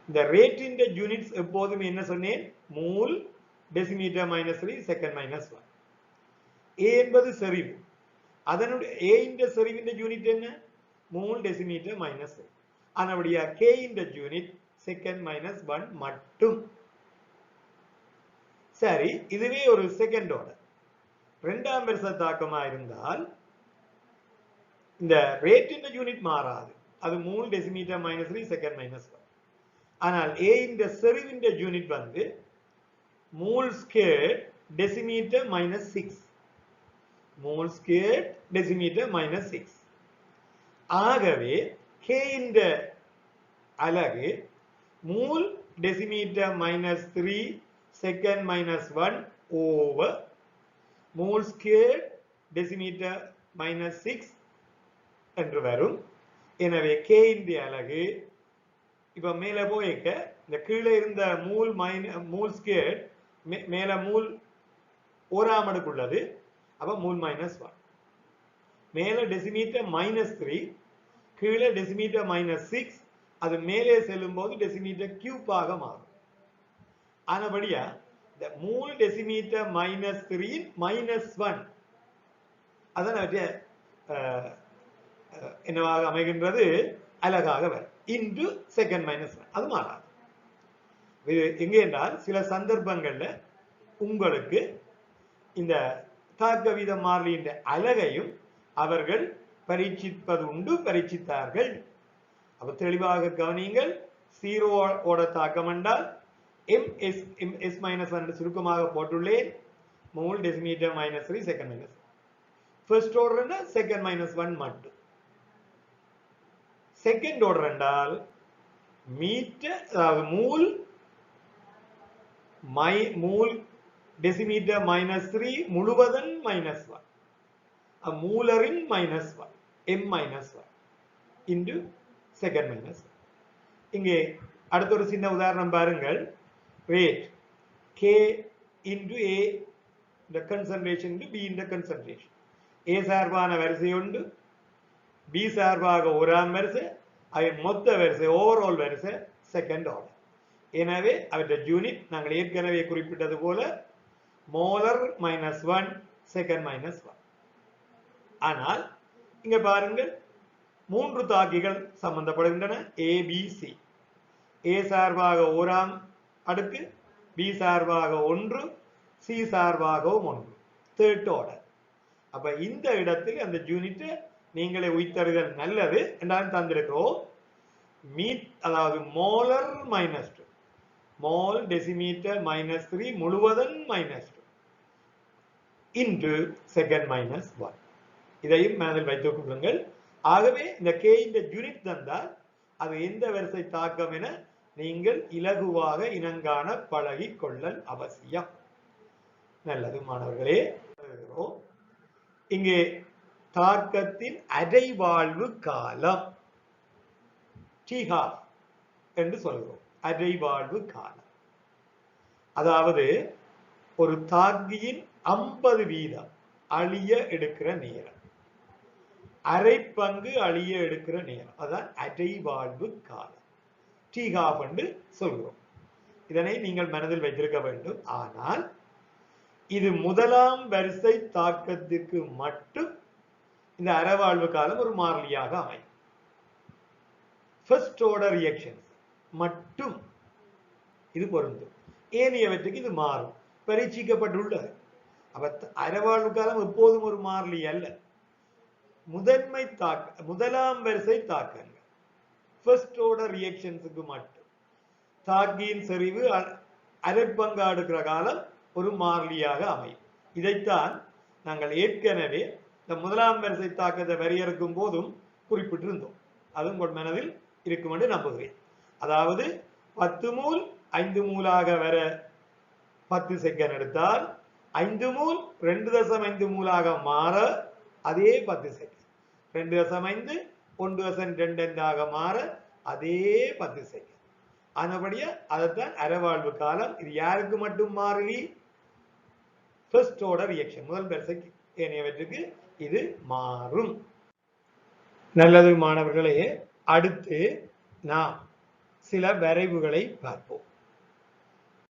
இந்த ரேட்டின் யூனிட்ஸ் எப்போதுமே என்ன சொன்னேன்? மூல் டெசிமீட்டர் -3 செகண்ட் -1. ஏ என்பது செறிவு. அதனுடைய ஏ இன் செறிவின் யூனிட் என்ன? மூல் டெசிமீட்டர் -3. அதனுடைய கே இன் யூனிட் செகண்ட் -1 மட்டும். சரி, இதுவே ஒரு செகண்ட் ஆர்டர். இரண்டாம் வரிசை தாக்கமா இருந்தால் இந்த ரேட் இந்த யூனிட் மாறாது. அது 3 டெசிமீட்டர் மைனஸ் 3 செகண்ட் மைனஸ் 1. ஆனால் ஏ இந்த செறிவின் யூனிட் வந்து mole square decimetre minus 6. Mole square decimetre minus 6. ஆகவே கே இந்த அலகு mole decimetre minus 3 second minus 1 over mole square decimetre minus 6 என்று வரும். எனவே கே இந்த அலகு இப்ப மேல போய்க்க இந்த கீழே இருந்த மூல் ஸ்கேர் மேல மூல் ஓராம் அடுக்குள்ளது. அப்ப மூல் மைனஸ் 1. மேல டெசிமீட்டர் மைனஸ் 3, கீழே டெசிமீட்டர் மைனஸ் 6. அது மேலே செல்லும் போது டெசிமீட்டர் கியூபாக மாறும். ஆனபடியா இந்த மூல் டெசிமீட்டர் மைனஸ் 3 மைனஸ் 1 அதான் என்னவாக அமைகின்றது, அலகாக வரும். இன்டு செகண்ட் மைனஸ் 1 அது மாறாது. எங்கே என்றால் சில சந்தர்ப்பங்கள்ல உங்களுக்கு இந்த தாக்க வீத மாறிலியின் அலகையும் அவர்கள் பரீட்சிப்பது உண்டு, பரீட்சித்தார்கள். அப்ப தெளிவாக கவனியுங்கள். 0 ஓட தாக்கம் என்றால் எஸ் மைனஸ் 1 சுருக்கமாக போட்டுள்ளேன். Mole decimetre minus 3 second minus 1. First order second minus 1 மட்டும். செகண்ட் ஆர்டர் என்றால் மீட்டர், அதாவது மூல் டெசிமீட்டர் மைனஸ் 3 முழுவதன் மைனஸ் 1, மூலரின் minus 1, M minus 1 into second minus 1. இங்கே அடுத்த ஒரு சின்ன உதாரணம் பாருங்கள். ரேட் கே இன்டு ஏ இந்த கன்சன்ட்ரேஷன் இன்டு பி இந்த கன்சன்ட்ரேஷன். ஏ சார்பான வரிசை உண்டு, பி சார்பாக ஒராம் வரிசை, அவை மொத்த வரிசை ஓவரால் வரிசை செகண்ட் ஆர்டர். எனவே அவற்றை யூனிட் நாங்கள் ஏற்கனவே குறிப்பிட்டது போல மோலர் மைனஸ் 1 செகண்ட் மைனஸ் 1. ஆனால் இங்க பாருங்கள் 3 தாக்கிகள் சம்பந்தப்படுகின்றன. ஏ பி சி. ஏ சார்பாக ஓராம் அடுக்கு, பி சார்பாக 1, சி சார்பாகவும் 1, தேர்ட் ஆர்டர். அப்ப இந்த இடத்தில் அந்த யூனிட்டை நீங்களே உய்தறிதல் நல்லது என்றாலும் தந்திருக்கிறோம். அதாவது molar minus 2, mole decimetre minus 3 முழுவதன் மைனஸ் 2 இன்டு செகண்ட் மைனஸ் 1. இதையும் மனதில் வைத்துக் கொள்ளுங்கள். ஆகவே இந்த கே இந்த யூனிட் தந்தால் அது எந்த வரிசை தாக்கம் என நீங்கள் இலகுவாக இனங்காண பழகி கொள்ளல் அவசியம். நல்லது மாணவர்களே. இங்கே தாக்கத்தின் அரைவாழ்வு காலம் T-half என்று சொல்கிறோம். அரைவாழ்வு காலம் அதாவது ஒரு தாக்கியின் 50% அழிய எடுக்கிற நேரம், அரை பங்கு அழிய எடுக்கிற நேரம், அதான் அரைவாழ்வு காலம் T-half என்று சொல்கிறோம். இதனை நீங்கள் மனதில் வைத்திருக்க வேண்டும். ஆனால் இது முதலாம் வரிசை தாக்கத்திற்கு மட்டும் இந்த அரைவாழ்வு காலம் ஒரு மாறிலியாக அமையும். ஃபர்ஸ்ட் ஆர்டர் ரியாக்ஷன்ஸ் மட்டும் இது பொருந்தும். ஏனையவற்றுக்கு இது மாறும், பரீட்சிக்கப்பட்டுள்ளது. அப்ப அரைவாழ்வு காலம் எப்போதும் ஒரு மாறிலி அல்ல. முதலாம் வரிசை தாக்கங்கள் ஃபர்ஸ்ட் ஆர்டர் ரியாக்ஷன்ஸுக்கு மட்டும் தாக்கியின் செறிவு அரைப்பங்கா எடுக்கிற காலம் ஒரு மாறிலியாக அமையும். இதைத்தான் நாங்கள் ஏற்கனவே இந்த முதலாம் வரிசை தாக்கத்தை வரையறுக்கும் போதும் குறிப்பிட்டிருந்தோம். அது உங்கள் மனதில் இருக்கும் என்று நம்புகிறேன். அதாவது 10 மூல் 5 மூலாக வர 10 செகண்ட் எடுத்தால் 5 மூல் 2.5 மூலாக மாற அதே 10 செகண்ட், 2.5 1.2 என்றாக மாற அதே 10 செகண்ட். ஆனபடியா அதைத்தான் அரைவாழ்வு காலம். இது யாருக்கு மட்டும் மாறிலி? ஃபர்ஸ்ட் ஆர்டர் ரியாக்ஷன், முதல் வரிசைக்கு. ஏனையவற்றுக்கு இது மாறும். நல்லது மாணவர்களே. அடுத்து நாம் சில வரைவுகளை பார்ப்போம்.